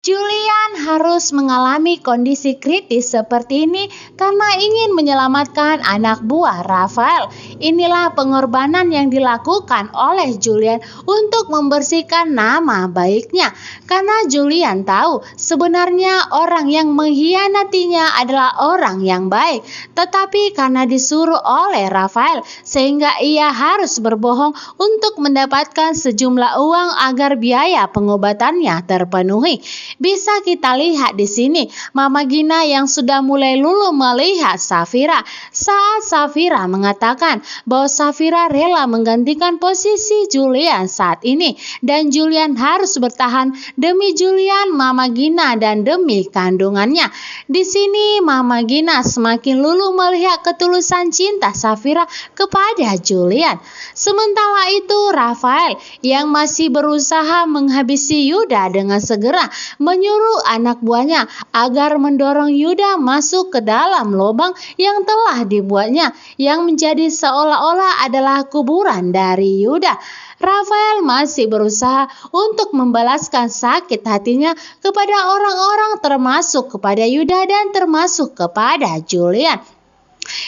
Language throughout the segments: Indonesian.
Julian harus mengalami kondisi kritis seperti ini karena ingin menyelamatkan anak buah Rafael. Inilah pengorbanan yang dilakukan oleh Julian untuk membersihkan nama baiknya. Karena Julian tahu sebenarnya orang yang mengkhianatinya adalah orang yang baik. Tetapi karena disuruh oleh Rafael sehingga ia harus berbohong untuk mendapatkan sejumlah uang agar biaya pengobatannya terpenuhi. Bisa kita lihat di sini, Mama Gina yang sudah mulai lulu melihat Safira saat Safira mengatakan bahwa Safira rela menggantikan posisi Julian saat ini dan Julian harus bertahan demi Julian, Mama Gina dan demi kandungannya. Di sini Mama Gina semakin lulu melihat ketulusan cinta Safira kepada Julian. Sementara itu Rafael yang masih berusaha menghabisi Yuda dengan segera menyuruh anak buahnya agar mendorong Yuda masuk ke dalam lubang yang telah dibuatnya yang menjadi seolah-olah adalah kuburan dari Yuda. Rafael masih berusaha untuk membalaskan sakit hatinya kepada orang-orang termasuk kepada Yuda dan termasuk kepada Julian.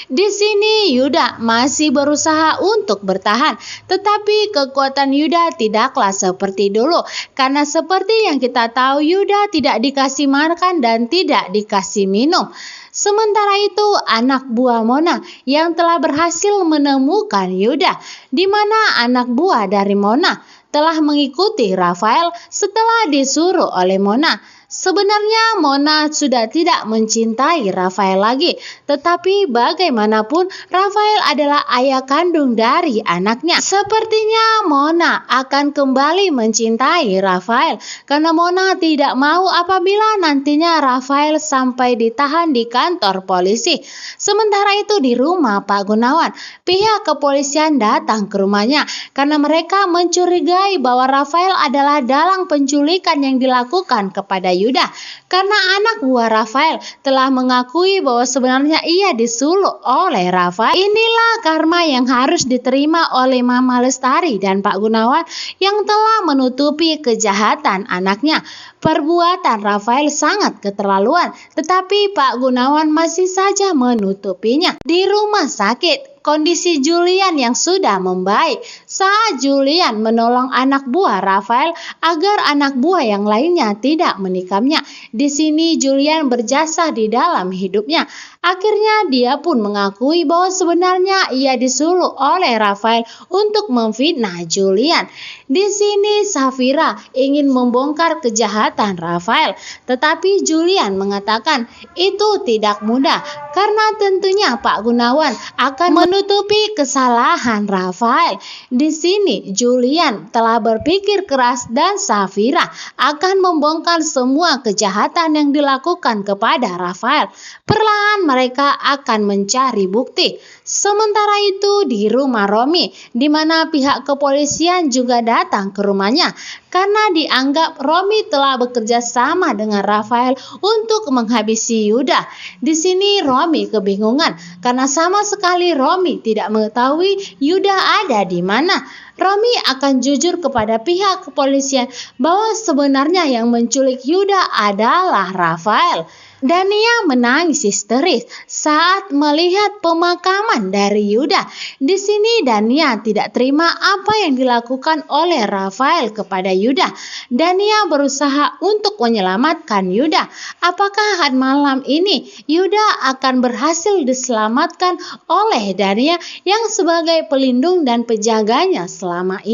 Di sini Yuda masih berusaha untuk bertahan, tetapi kekuatan Yuda tidaklah seperti dulu. Karena seperti yang kita tahu Yuda tidak dikasih makan dan tidak dikasih minum. Sementara itu anak buah Mona yang telah berhasil menemukan Yuda, di mana anak buah dari Mona telah mengikuti Rafael setelah disuruh oleh Mona. Sebenarnya Mona sudah tidak mencintai Rafael lagi, tetapi bagaimanapun Rafael adalah ayah kandung dari anaknya. Sepertinya Mona akan kembali mencintai Rafael karena Mona tidak mau apabila nantinya Rafael sampai ditahan di kantor polisi. Sementara itu di rumah Pak Gunawan, pihak kepolisian datang ke rumahnya karena mereka mencurigai bahwa Rafael adalah dalang penculikan yang dilakukan kepada Yuda. Karena anak buah Rafael telah mengakui bahwa sebenarnya ia disuruh oleh Rafael. Inilah karma yang harus diterima oleh Mama Lestari dan Pak Gunawan yang telah menutupi kejahatan anaknya. Perbuatan Rafael sangat keterlaluan, tetapi Pak Gunawan masih saja menutupinya. Di rumah sakit, kondisi Julian yang sudah membaik saat Julian menolong anak buah Rafael agar anak buah yang lainnya tidak menikamnya. Di sini Julian berjasa di dalam hidupnya. Akhirnya dia pun mengakui bahwa sebenarnya ia disuruh oleh Rafael untuk memfitnah Julian. Di sini Safira ingin membongkar kejahatan Rafael, tetapi Julian mengatakan itu tidak mudah karena tentunya Pak Gunawan akan menutupi kesalahan Rafael. Di sini Julian telah berpikir keras dan Safira akan membongkar semua kejahatan yang dilakukan kepada Rafael. Perlahan mereka akan mencari bukti. Sementara itu di rumah Romi, di mana pihak kepolisian juga datang ke rumahnya karena dianggap Romi telah bekerja sama dengan Rafael untuk menghabisi Yuda. Di sini Romi kebingungan karena sama sekali Romi tidak mengetahui Yuda ada di mana. Romi akan jujur kepada pihak kepolisian bahwa sebenarnya yang menculik Yuda adalah Rafael. Dania menangis histeris saat melihat pemakaman dari Yuda. Di sini Dania tidak terima apa yang dilakukan oleh Rafael kepada Yuda. Dania berusaha untuk menyelamatkan Yuda. Apakah malam ini Yuda akan berhasil diselamatkan oleh Dania yang sebagai pelindung dan penjaganya selama ini?